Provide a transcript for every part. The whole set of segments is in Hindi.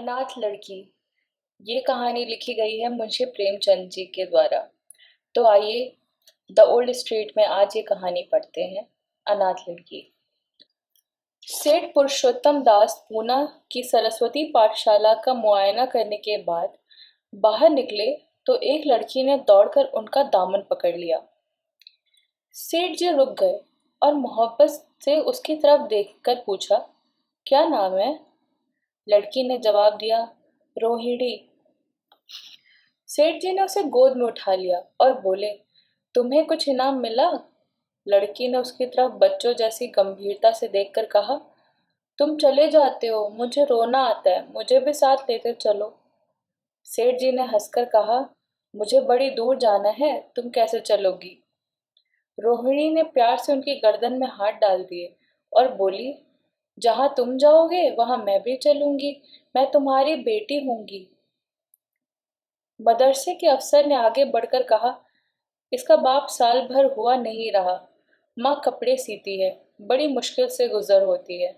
अनाथ लड़की। ये कहानी लिखी गई है मुंशी प्रेमचंद जी के द्वारा। तो आइए द ओल्ड स्ट्रीट में आज ये कहानी पढ़ते हैं। अनाथ लड़की। सेठ पुरुषोत्तम दास पूना की सरस्वती पाठशाला का मुआयना करने के बाद बाहर निकले तो एक लड़की ने दौड़कर उनका दामन पकड़ लिया। सेठ जी रुक गए और मोहब्बत से उसकी तरफ देखकर पूछा, क्या नाम है? लड़की ने जवाब दिया, रोहिणी। सेठ जी ने उसे गोद में उठा लिया और बोले, तुम्हें कुछ इनाम मिला? लड़की ने उसकी तरफ बच्चों जैसी गंभीरता से देखकर कहा, तुम चले जाते हो, मुझे रोना आता है, मुझे भी साथ लेते चलो। सेठ जी ने हंसकर कहा, मुझे बड़ी दूर जाना है, तुम कैसे चलोगी? रोहिणी ने प्यार से उनकी गर्दन में हाथ डाल दिए और बोली, जहां तुम जाओगे वहां मैं भी चलूंगी, मैं तुम्हारी बेटी होंगी। मदरसे के अफसर ने आगे बढ़कर कहा, इसका बाप साल भर हुआ नहीं रहा, माँ कपड़े सीती है, बड़ी मुश्किल से गुजर होती है।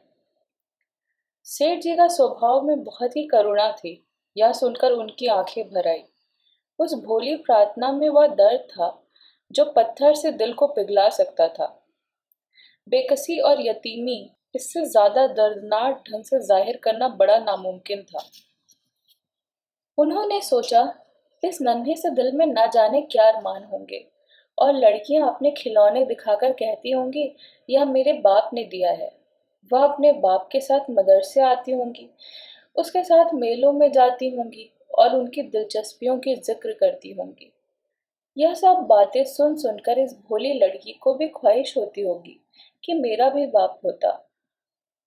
सेठ जी का स्वभाव में बहुत ही करुणा थी। यह सुनकर उनकी आंखें भर आई। उस भोली प्रार्थना में वह दर्द था जो पत्थर से दिल को पिघला सकता था। बेकसी और यतीमी इससे ज्यादा दर्दनाक ढंग से जाहिर करना बड़ा नामुमकिन था। उन्होंने सोचा, इस नन्हे से दिल में न जाने क्या अरमान होंगे और लड़कियां अपने खिलौने दिखाकर कहती होंगी, यह मेरे बाप ने दिया है। वह अपने बाप के साथ मदरसे आती होंगी, उसके साथ मेलों में जाती होंगी और उनकी दिलचस्पियों की जिक्र करती होंगी। यह सब बातें सुन सुनकर इस भोली लड़की को भी ख्वाहिश होती होगी कि मेरा भी बाप होता।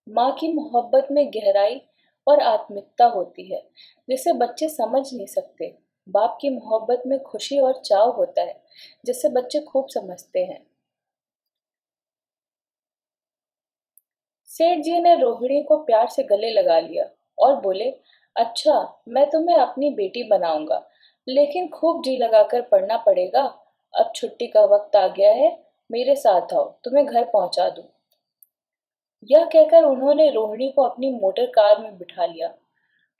माँ की मोहब्बत में गहराई और आत्मिकता होती है जिसे बच्चे समझ नहीं सकते। बाप की मोहब्बत में खुशी और चाव होता है जिसे बच्चे खूब समझते हैं। सेठ जी ने रोहिणी को प्यार से गले लगा लिया और बोले, अच्छा, मैं तुम्हें अपनी बेटी बनाऊंगा, लेकिन खूब जी लगाकर पढ़ना पड़ेगा। अब छुट्टी का वक्त आ गया है, मेरे साथ आओ, तुम्हें घर पहुंचा दूं। यह कहकर उन्होंने रोहिणी को अपनी मोटर कार में बिठा लिया।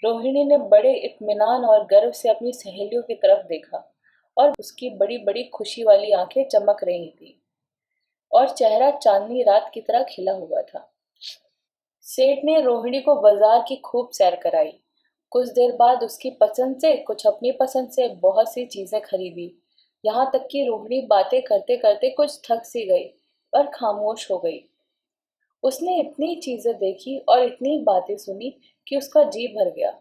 रोहिणी ने बड़े इत्मीनान और गर्व से अपनी सहेलियों की तरफ देखा और उसकी बड़ी बड़ी खुशी वाली आंखें चमक रही थी और चेहरा चांदनी रात की तरह खिला हुआ था। सेठ ने रोहिणी को बाजार की खूब सैर कराई। कुछ देर बाद उसकी पसंद से कुछ अपनी पसंद से बहुत सी चीजें खरीदी। यहाँ तक कि रोहिणी बातें करते करते कुछ थक सी गई और खामोश हो गई। उसने इतनी चीजें देखी और इतनी बातें सुनी कि उसका जी भर गया।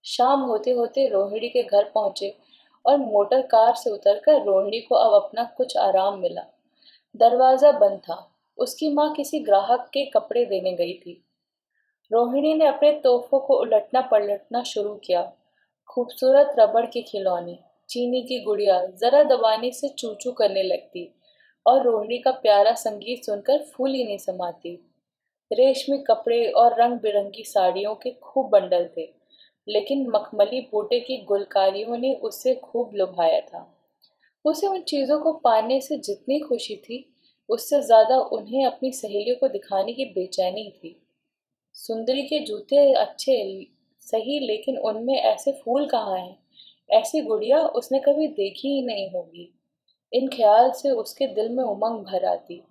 शाम होते होते रोहिणी के घर पहुंचे और मोटर कार से उतरकर रोहिणी को अब अपना कुछ आराम मिला। दरवाजा बंद था। उसकी माँ किसी ग्राहक के कपड़े देने गई थी। रोहिणी ने अपने तोहफों को उलटना पलटना शुरू किया। खूबसूरत रबड़ के खिलौने, चीनी की गुड़िया जरा दबाने से चू चू करने लगती और रोहिणी का प्यारा संगीत सुनकर फूल ही नहीं समाती। रेशमी कपड़े और रंग बिरंगी साड़ियों के खूब बंडल थे, लेकिन मखमली बूटे की गुलकारियों ने उसे खूब लुभाया था। उसे उन चीजों को पाने से जितनी खुशी थी, उससे ज्यादा उन्हें अपनी सहेलियों को दिखाने की बेचैनी थी। सुंदरी के जूते अच्छे सही, लेकिन उनमें ऐसे फूल कहाँ हैं? ऐसी गुड़िया उसने कभी देखी ही नहीं होगी। इन ख्याल से उसके दिल में उमंग भर आती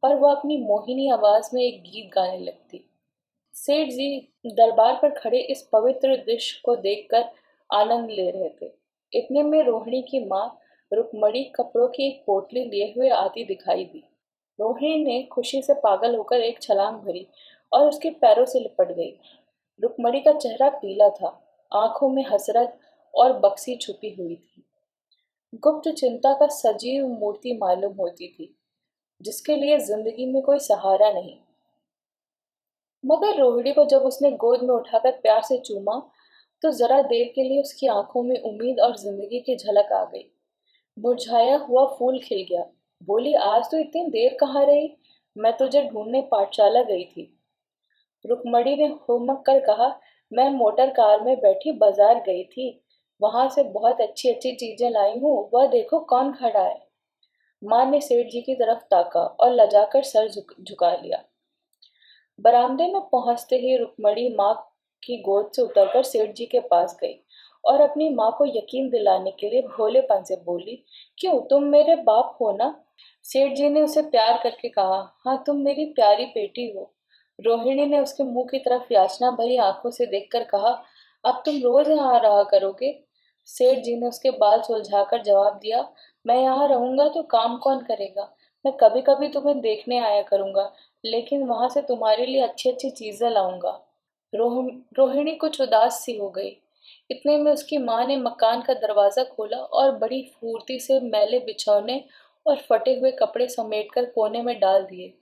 और वह अपनी मोहिनी आवाज में एक गीत गाने लगती। सेठ जी दरबार पर खड़े इस पवित्र दृश्य को देखकर आनंद ले रहे थे। इतने में रोहिणी की माँ रुक्मणी कपड़ों की एक पोटली लिए हुए आती दिखाई दी। रोहिणी ने खुशी से पागल होकर एक छलांग भरी और उसके पैरों से लिपट गई। रुक्मणी का चेहरा पीला था, आंखों में हसरत और बक्सी छुपी हुई थी। गुप्त चिंता का सजीव मूर्ति मालूम होती थी, जिसके लिए जिंदगी में कोई सहारा नहीं। मगर रोहिणी को जब उसने गोद में उठाकर प्यार से चूमा, तो जरा देर के लिए उसकी आंखों में उम्मीद और जिंदगी की झलक आ गई। मुरझाया हुआ फूल खिल गया। बोली, आज तो इतनी देर कहाँ रही? मैं तुझे ढूंढने पाठशाला गई थी। रुक्मणी ने हुमक कर कहा, मैं मोटर कार में बैठी बाजार गई थी, वहां से बहुत अच्छी अच्छी चीजें लाई हूँ, वह देखो कौन खड़ा है। माँ ने सेठ जी की तरफ ताका और लजाकर सर झुका लिया। बरामदे में पहुंचते ही रुक्मणी माँ की गोद से उतरकर सेठ जी के पास गई और अपनी माँ को यकीन दिलाने के लिए भोलेपन से बोली, क्यों, तुम मेरे बाप हो ना? सेठ जी ने उसे प्यार करके कहा, हाँ, तुम मेरी प्यारी बेटी हो। रोहिणी ने उसके मुंह की तरफ याचना भरी आंखों से देखकर कहा, अब तुम रोज यहाँ रहा करोगे? सेठ जी ने उसके बाल सुलझाकर जवाब दिया, मैं यहाँ रहूंगा तो काम कौन करेगा? मैं कभी कभी तुम्हें देखने आया करूंगा, लेकिन वहां से तुम्हारे लिए अच्छी अच्छी चीजें लाऊंगा। रोहिणी कुछ उदास सी हो गई। इतने में उसकी माँ ने मकान का दरवाजा खोला और बड़ी फुर्ती से मैले बिछौने और फटे हुए कपड़े समेटकर कोने में डाल दिए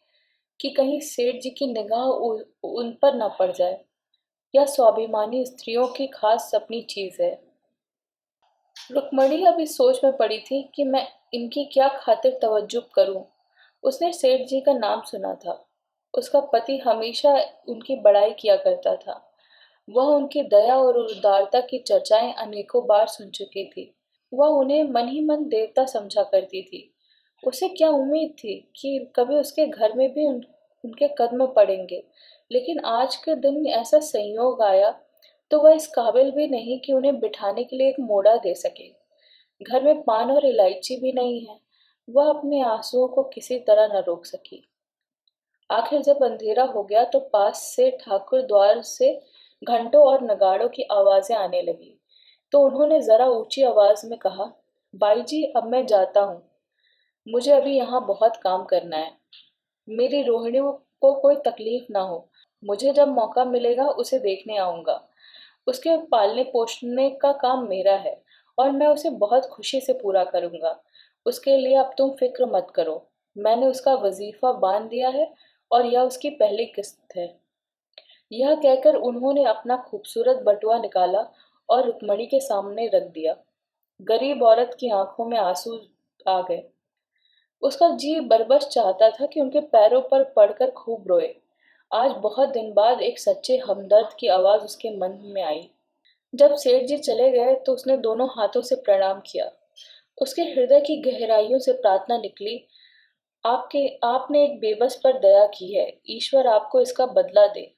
कि कहीं सेठ जी की निगाह उन पर न पड़ जाए। यह स्वाभिमानी स्त्रियों की खास अपनी चीज है। रुक्मणी अभी सोच में पड़ी थी कि मैं इनकी क्या खातिर तवज्जुब करूं। उसने सेठ जी का नाम सुना था। उसका पति हमेशा उनकी बड़ाई किया करता था। वह उनकी दया और उदारता की चर्चाएं अनेकों बार सुन चुकी थी। वह उन्हें मन ही मन देवता समझा करती थी। उसे क्या उम्मीद थी कि कभी उसके घर में भी उनके कदम पड़ेंगे, लेकिन आज के दिन ऐसा संयोग आया तो वह इस काबिल भी नहीं कि उन्हें बिठाने के लिए एक मोड़ा दे सके। घर में पान और इलायची भी नहीं है। वह अपने आंसुओं को किसी तरह न रोक सकी। आखिर जब अंधेरा हो गया तो पास से ठाकुर द्वार से घंटों और नगाड़ों की आवाजें आने लगी। तो उन्होंने जरा ऊंची आवाज में कहा, बाई जी, अब मैं जाता हूँ। मुझे अभी यहाँ बहुत काम करना है। मेरी रोहिणी को कोई तकलीफ ना हो। मुझे जब मौका मिलेगा उसे देखने आऊंगा। उसके पालने पोषने का काम मेरा है और मैं उसे बहुत खुशी से पूरा करूंगा। उसके लिए अब तुम फिक्र मत करो। मैंने उसका वजीफा बांध दिया है और यह उसकी पहली किस्त है। यह कहकर उन्होंने अपना खूबसूरत बटुआ निकाला और रुक्मणी के सामने रख दिया। गरीब औरत की आंखों में आंसू आ गए। उसका जी बरबस चाहता था कि उनके पैरों पर पड़कर खूब रोए। आज बहुत दिन बाद एक सच्चे हमदर्द की आवाज उसके मन में आई। जब सेठ जी चले गए तो उसने दोनों हाथों से प्रणाम किया। उसके हृदय की गहराइयों से प्रार्थना निकली, आपके आपने एक बेबस पर दया की है, ईश्वर आपको इसका बदला दे।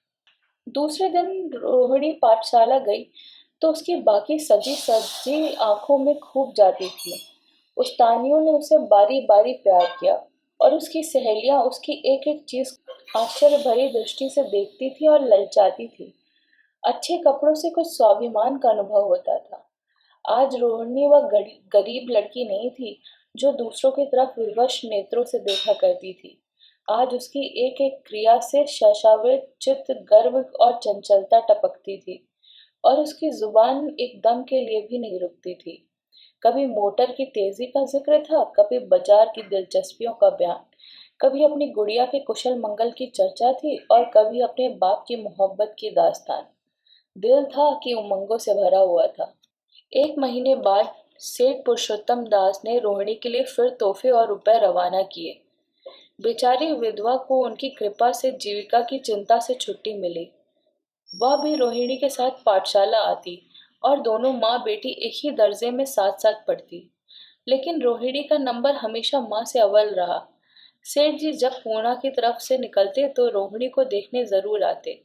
दूसरे दिन रोहिणी पाठशाला गई तो उसकी बाकी सजी सजी आंखों में खूब जाती थी। उस्तानियों ने उसे बारी बारी प्यार किया और उसकी सहेलियां उसकी एक एक चीज आश्चर्य भरी दृष्टि से देखती थी और ललचाती थी। अच्छे कपड़ों से कुछ स्वाभिमान का अनुभव होता था। आज रोहिणी वह गरीब लड़की नहीं थी जो दूसरों की तरफ विवश नेत्रों से देखा करती थी। आज उसकी एक एक क्रिया से शशावित चित्त गर्व और चंचलता टपकती थी और उसकी जुबान एक दम के लिए भी नहीं रुकती थी। कभी मोटर की तेजी का जिक्र था, कभी बाजार की दिलचस्पियों का बयान, कभी अपनी गुड़िया के कुशल मंगल की चर्चा थी और कभी अपने बाप की मोहब्बत की दास्तान। दिल था कि उमंगों से भरा हुआ था। एक महीने बाद सेठ पुरुषोत्तम दास ने रोहिणी के लिए फिर तोहफे और रुपए रवाना किए। बेचारी विधवा को उनकी कृपा से जीविका की चिंता से छुट्टी मिली। वह भी रोहिणी के साथ पाठशाला आती और दोनों माँ बेटी एक ही दर्जे में साथ साथ पढ़ती। लेकिन रोहिणी का नंबर हमेशा माँ से अव्वल रहा। सेठ जी जब पूना की तरफ से निकलते तो रोहिणी को देखने जरूर आते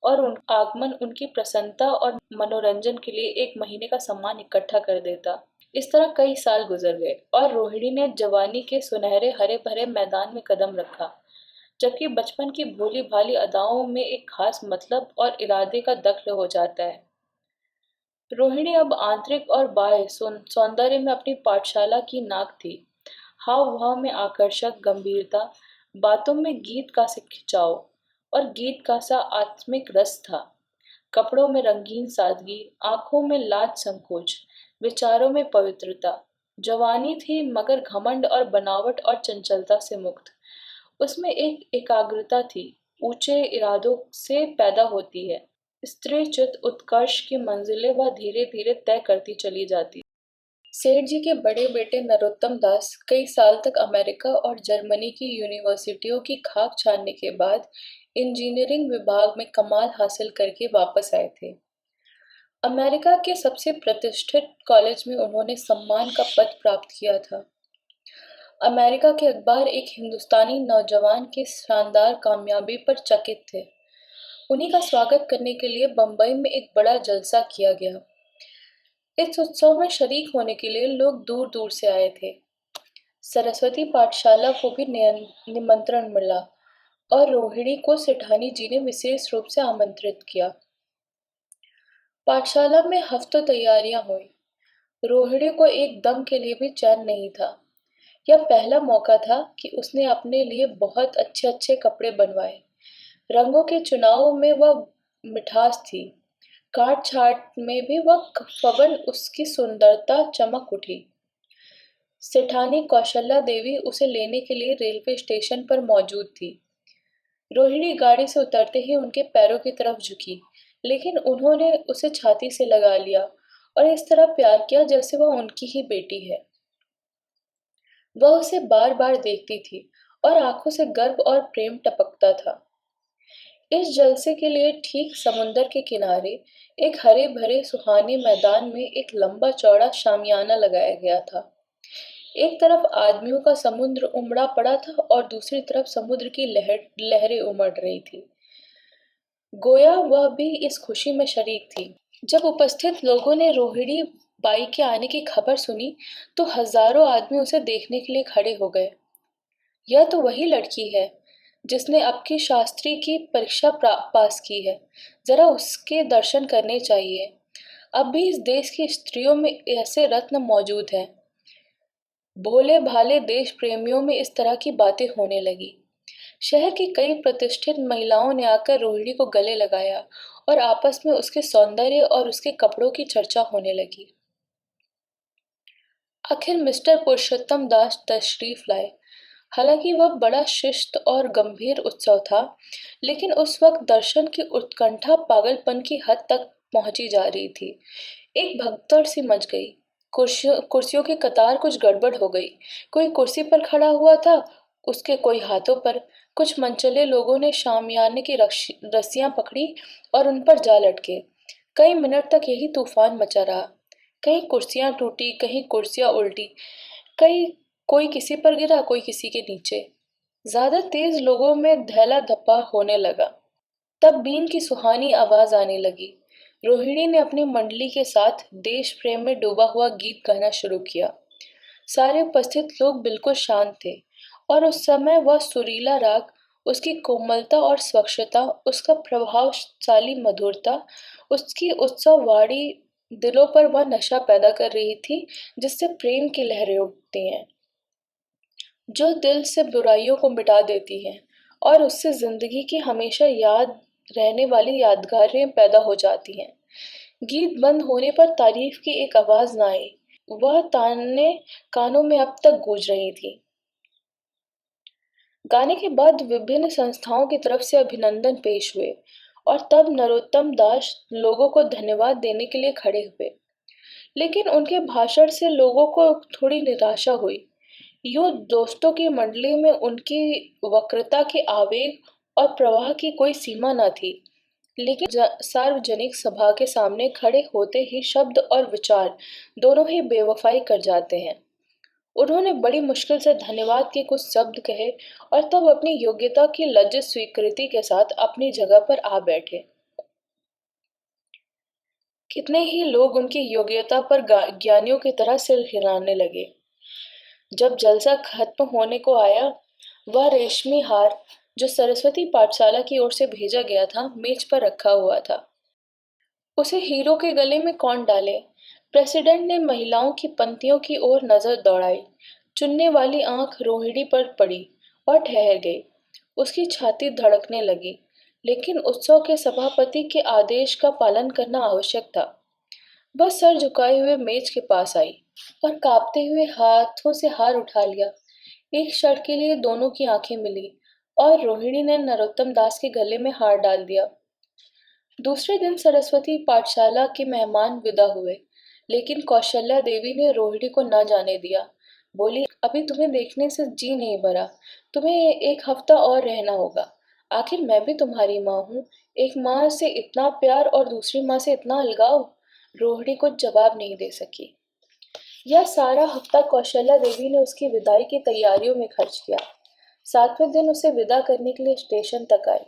और उन आगमन उनकी प्रसन्नता और मनोरंजन के लिए एक महीने का सामान इकट्ठा कर देता। इस तरह कई साल गुजर गए और रोहिणी ने जवानी के सुनहरे हरे भरे मैदान में कदम रखा, जबकि बचपन की भोली भाली अदाओं में एक खास मतलब और इरादे का दखल हो जाता है। रोहिणी अब आंतरिक और बाह्य सौंदर्य में अपनी पाठशाला की नाक थी। हाव भाव में आकर्षक गंभीरता, बातों में गीत का से खिंचाव और गीत का सा आत्मिक रस था। कपड़ों में रंगीन सादगी, आंखों में लाज संकोच, विचारों में पवित्रता। जवानी थी मगर घमंड और बनावट और चंचलता से मुक्त। उसमें एक एकाग्रता थी, ऊंचे इरादों से पैदा होती है। स्त्रीचित उत्कर्ष की मंजिलें वह धीरे धीरे तय करती चली जाती। सेठ जी के बड़े बेटे नरोत्तम दास कई साल तक अमेरिका और जर्मनी की यूनिवर्सिटियों की खाक छानने के बाद इंजीनियरिंग विभाग में कमाल हासिल करके वापस आए थे। अमेरिका के सबसे प्रतिष्ठित कॉलेज में उन्होंने सम्मान का पद प्राप्त किया था। अमेरिका के अखबार एक हिंदुस्तानी नौजवान की शानदार कामयाबी पर चकित थे। उन्हीं का स्वागत करने के लिए बम्बई में एक बड़ा जलसा किया गया। इस उत्सव में शरीक होने के लिए लोग दूर दूर से आए थे। सरस्वती पाठशाला को भी निमंत्रण मिला और रोहिणी को सेठानी जी ने विशेष रूप से आमंत्रित किया। पाठशाला में हफ्तों तैयारियां हुई। रोहिणी को एक दम के लिए भी चैन नहीं था। यह पहला मौका था कि उसने अपने लिए बहुत अच्छे अच्छे कपड़े बनवाए। रंगों के चुनाव में वह मिठास थी। काट छाट में भी वह फबन उसकी सुंदरता चमक उठी। सेठानी कौशल्या देवी उसे लेने के लिए रेलवे स्टेशन पर मौजूद थी। रोहिणी गाड़ी से उतरते ही उनके पैरों की तरफ झुकी, लेकिन उन्होंने उसे छाती से लगा लिया और इस तरह प्यार किया जैसे वह उनकी ही बेटी है। वह उसे बार बार देखती थी और आंखों से गर्व और प्रेम टपकता था। इस जलसे के लिए ठीक समुंदर के किनारे एक हरे भरे सुहाने मैदान में एक लंबा चौड़ा शामियाना लगाया गया था। एक तरफ आदमियों का समुद्र उमड़ा पड़ा था और दूसरी तरफ समुद्र की लहरें उमड़ रही थी। गोया वह भी इस खुशी में शरीक थी। जब उपस्थित लोगों ने रोहिणी बाई के आने की खबर सुनी तो हजारों आदमी उसे देखने के लिए खड़े हो गए। यह तो वही लड़की है जिसने अब की शास्त्री की परीक्षा पास की है। जरा उसके दर्शन करने चाहिए। अब भी इस देश की स्त्रियों में ऐसे रत्न मौजूद हैं। भोले भाले देश प्रेमियों में इस तरह की बातें होने लगी। शहर की कई प्रतिष्ठित महिलाओं ने आकर रोहिणी को गले लगाया और आपस में उसके सौंदर्य और उसके कपड़ों की चर्चा होने लगी। आखिर मिस्टर पुरुषोत्तम दास तशरीफ लाए। हालांकि वह बड़ा शिष्ट और गंभीर उत्सव था, लेकिन उस वक्त दर्शन की उत्कंठा पागलपन की हद तक पहुंची जा रही थी। एक भगदड़ सी मच गई। कुर्सियों की कतार कुछ गड़बड़ हो गई। कोई कुर्सी पर खड़ा हुआ था, उसके कोई हाथों पर। कुछ मनचले लोगों ने शामियाने की रस्सियां पकड़ी और उन पर जा लटके। कई मिनट तक यही तूफान मचा रहा। कहीं कुर्सियां टूटी, कहीं कुर्सियां उल्टी, कई कोई किसी पर गिरा, कोई किसी के नीचे। ज्यादा तेज लोगों में धैला धप्पा होने लगा। तब बीन की सुहानी आवाज आने लगी। रोहिणी ने अपनी मंडली के साथ देश प्रेम में डूबा हुआ गीत गाना शुरू किया। सारे उपस्थित लोग बिल्कुल शांत थे और उस समय वह सुरीला राग, उसकी कोमलता और स्वच्छता, उसका प्रभावशाली मधुरता, उसकी उत्सववाड़ी दिलों पर वह नशा पैदा कर रही थी जिससे प्रेम की लहरें उठती हैं, जो दिल से बुराइयों को मिटा देती हैं और उससे जिंदगी की हमेशा याद रहने वाली यादगारें पैदा हो जाती हैं। गीत बंद होने पर तारीफ की एक आवाज न आई। वह ताने कानों में अब तक गूंज रही थी। गाने के बाद विभिन्न संस्थाओं की तरफ से अभिनंदन पेश हुए और तब नरोत्तम दास लोगों को धन्यवाद देने के लिए खड़े हुए। लेकिन उनके भाषण से लोगों को थोड़ी निराशा हुई। यूं दोस्तों की मंडली में उनकी वक्रता के आवेग और प्रवाह की कोई सीमा न थी। लेकिन सार्वजनिक सभा के सामने खड़े होते ही शब्द और विचार दोनों ही बेवफाई कर जाते हैं। उन्होंने बड़ी मुश्किल से धन्यवाद के कुछ शब्द कहे और तब अपनी योग्यता की लज्जित स्वीकृति के साथ अपनी जगह पर आ बैठे। कितने ही लोग उनकी योग्यता पर ज्ञानियों की तरह सिर हिलाने लगे। जब जलसा खत्म होने को आया, वह रेशमी हार जो सरस्वती पाठशाला की ओर से भेजा गया था मेज पर रखा हुआ था। उसे हीरो के गले में कौन डाले? प्रेसिडेंट ने महिलाओं की पंक्तियों की ओर नजर दौड़ाई। चुनने वाली आंख रोहिणी पर पड़ी और ठहर गई। उसकी छाती धड़कने लगी, लेकिन उत्सव के सभापति के आदेश का पालन करना आवश्यक था। वह सर झुकाए हुए मेज के पास आई और कांपते हुए हाथों से हार उठा लिया। एक क्षण के लिए दोनों की आंखें मिली और रोहिणी ने नरोत्तम दास के गले में हार डाल दिया। दूसरे दिन सरस्वती पाठशाला के मेहमान विदा हुए, लेकिन कौशल्या देवी ने रोहिणी को न जाने दिया। बोली, अभी तुम्हें देखने से जी नहीं भरा। तुम्हें एक हफ्ता और रहना होगा। आखिर मैं भी तुम्हारी माँ हूँ। एक माँ से इतना प्यार और दूसरी माँ से इतना अलगाव। रोहिणी कुछ जवाब नहीं दे सकी। यह सारा हफ्ता कौशल्या देवी ने उसकी विदाई की तैयारियों में खर्च किया। 7वें दिन उसे विदा करने के लिए स्टेशन तक आई।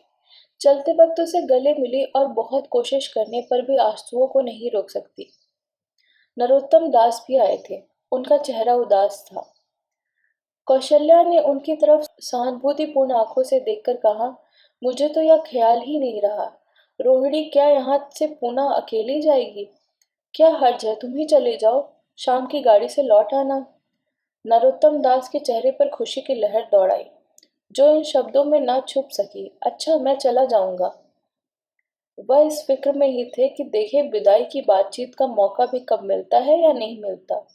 चलते वक्त उसे गले मिली और बहुत कोशिश करने पर भी आंसुओं को नहीं रोक सकती। नरोत्तम दास भी आए थे। उनका चेहरा उदास था। कौशल्या ने उनकी तरफ सहानुभूतिपूर्ण आंखों से देखकर कहा, मुझे तो यह ख्याल ही नहीं रहा। रोहिणी क्या यहाँ से पूना अकेली जाएगी? क्या हर्ज है, तुम ही चले जाओ, शाम की गाड़ी से लौट आना। नरोत्तम दास के चेहरे पर खुशी की लहर दौड़ आई, जो इन शब्दों में ना छुप सकी। अच्छा, मैं चला जाऊंगा। वह इस फिक्र में ही थे कि देखे विदाई की बातचीत का मौका भी कब मिलता है या नहीं मिलता।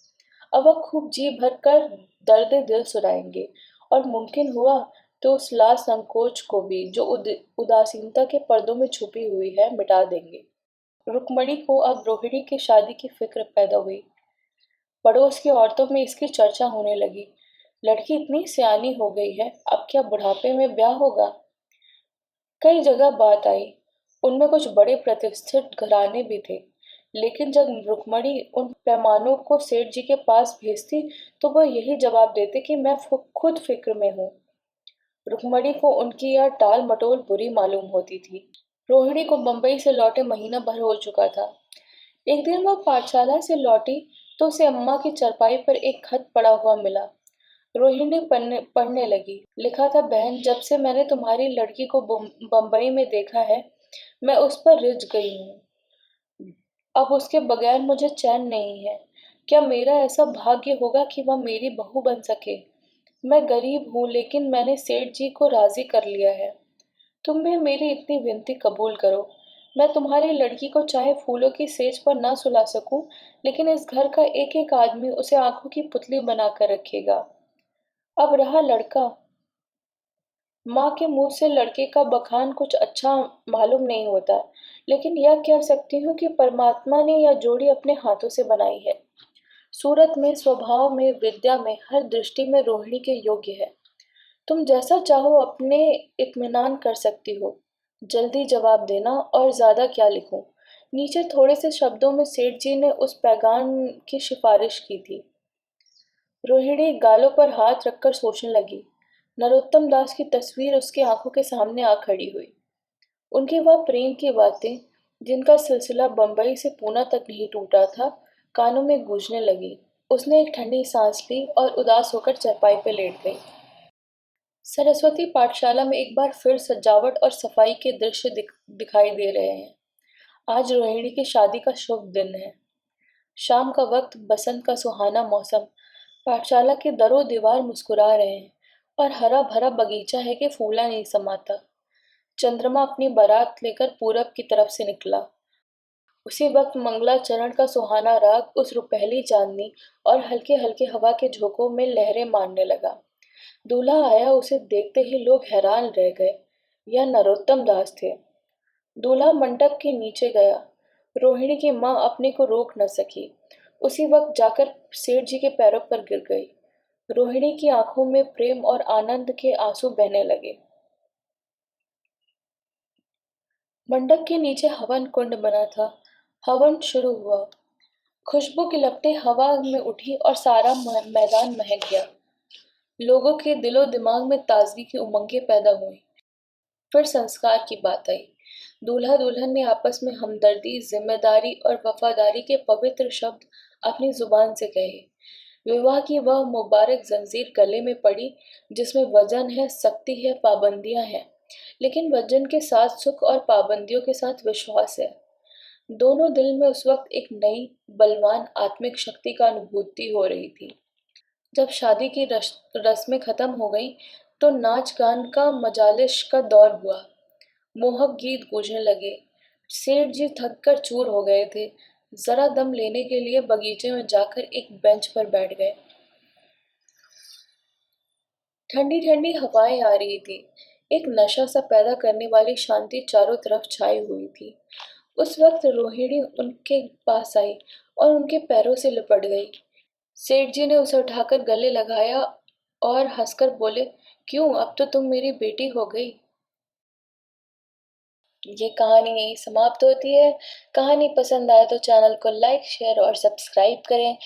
अब वह खूब जी भर कर दर्द दिल सुनाएंगे और मुमकिन हुआ तो उस लाज संकोच को भी जो उदासीनता के पर्दों में छुपी हुई है मिटा देंगे। रुक्मणी को अब रोहिणी की शादी की फिक्र पैदा हुई। पड़ोस की औरतों में इसकी चर्चा होने लगी। लड़की इतनी सियानी हो गई है, अब क्या बुढ़ापे में ब्याह होगा? कई जगह बात आई। उनमें कुछ बड़े प्रतिष्ठित घराने भी थे। लेकिन जब रुक्मणी उन पैमानों को सेठ जी के पास भेजती तो वह यही जवाब देते कि मैं खुद फिक्र में हूँ। रुक्मणी को उनकी यह टाल मटोल बुरी मालूम होती थी। रोहिणी को बंबई से लौटे महीना भर हो चुका था। एक दिन वह पाठशाला से लौटी तो उसे अम्मा की चरपाई पर एक खत पड़ा हुआ मिला। रोहिणी पढ़ने लगी। लिखा था, बहन, जब से मैंने तुम्हारी लड़की को बंबई में देखा है, मैं उस पर रिझ गई हूँ। अब उसके बगैर मुझे चैन नहीं है। क्या मेरा ऐसा भाग्य होगा कि वह मेरी बहू बन सके? मैं गरीब हूँ, लेकिन मैंने सेठ जी को राजी कर लिया है। तुम भी मेरी इतनी विनती कबूल करो। मैं तुम्हारी लड़की को चाहे फूलों की सेज पर ना सुला सकूं, लेकिन इस घर का एक एक आदमी उसे आंखों की पुतली बनाकर रखेगा। अब रहा लड़का। माँ के मुंह से लड़के का बखान कुछ अच्छा मालूम नहीं होता, लेकिन यह कह सकती हूँ कि परमात्मा ने यह जोड़ी अपने हाथों से बनाई है। सूरत में, स्वभाव में, विद्या में, हर दृष्टि में रोहिणी के योग्य है। तुम जैसा चाहो अपने इत्मीनान कर सकती हो। जल्दी जवाब देना, और ज्यादा क्या लिखूं? नीचे थोड़े से शब्दों में सेठ जी ने उस पैगाम की सिफारिश की थी। रोहिणी गालों पर हाथ रखकर सोचने लगी। नरोत्तम दास की तस्वीर उसकी आंखों के सामने आ खड़ी हुई। उनकी वह प्रेम की बातें, जिनका सिलसिला बंबई से पूना तक नहीं टूटा था, कानों में गूंजने लगी। उसने एक ठंडी सांस ली और उदास होकर चारपाई पर लेट गई। सरस्वती पाठशाला में एक बार फिर सजावट और सफाई के दृश्य दिखाई दे रहे हैं। आज रोहिणी की शादी का शुभ दिन है। शाम का वक्त, बसंत का सुहाना मौसम। पाठशाला के दरों दीवार मुस्कुरा रहे हैं और हरा भरा बगीचा है कि फूला नहीं समाता। चंद्रमा अपनी बारात लेकर पूरब की तरफ से निकला। उसी वक्त मंगलाचरण का सुहाना राग उस रुपहली चांदनी और हल्के हल्के हवा के झोंकों में लहरें मारने लगा। दूल्हा आया, उसे देखते ही लोग हैरान रह गए। यह नरोत्तम दास थे। दूल्हा मंडप के नीचे गया। रोहिणी की माँ अपने को रोक न सकी। उसी वक्त जाकर सेठ जी के पैरों पर गिर गई। रोहिणी की आंखों में प्रेम और आनंद के आंसू बहने लगे। मंडप के नीचे हवन कुंड बना था। हवन शुरू हुआ। खुशबू की लपटें हवा में उठी और सारा मैदान महक गया। लोगों के दिलो दिमाग में ताजगी की उमंगें पैदा हुई। फिर संस्कार की बात आई। दूल्हा दुल्हन ने आपस में हमदर्दी, जिम्मेदारी और वफादारी के पवित्र शब्द अपनी जुबान से कहे। विवाह की वह मुबारक जंजीर गले में पड़ी, जिसमें वजन है, शक्ति है, पाबंदियां हैं, लेकिन वजन के साथ सुख और पाबंदियों के साथ विश्वास है। दोनों दिल में उस वक्त एक नई बलवान आत्मिक शक्ति का अनुभूति हो रही थी। जब शादी की रस्में खत्म हो गईं, तो नाच गान का मजालिश का दौर हुआ। मोहक गीत गूंजने लगे। सेठ जी थक कर चूर हो गए थे। जरा दम लेने के लिए बगीचे में जाकर एक बेंच पर बैठ गए। ठंडी ठंडी हवाएं आ रही थी। एक नशा सा पैदा करने वाली शांति चारों तरफ छाई हुई थी। उस वक्त रोहिणी उनके पास आई और उनके पैरों से लिपट गई। सेठ जी ने उसे उठाकर गले लगाया और हंसकर बोले, क्यों, अब तो तुम मेरी बेटी हो गई। ये कहानी यही समाप्त होती है। कहानी पसंद आए तो चैनल को लाइक, शेयर और सब्सक्राइब करें।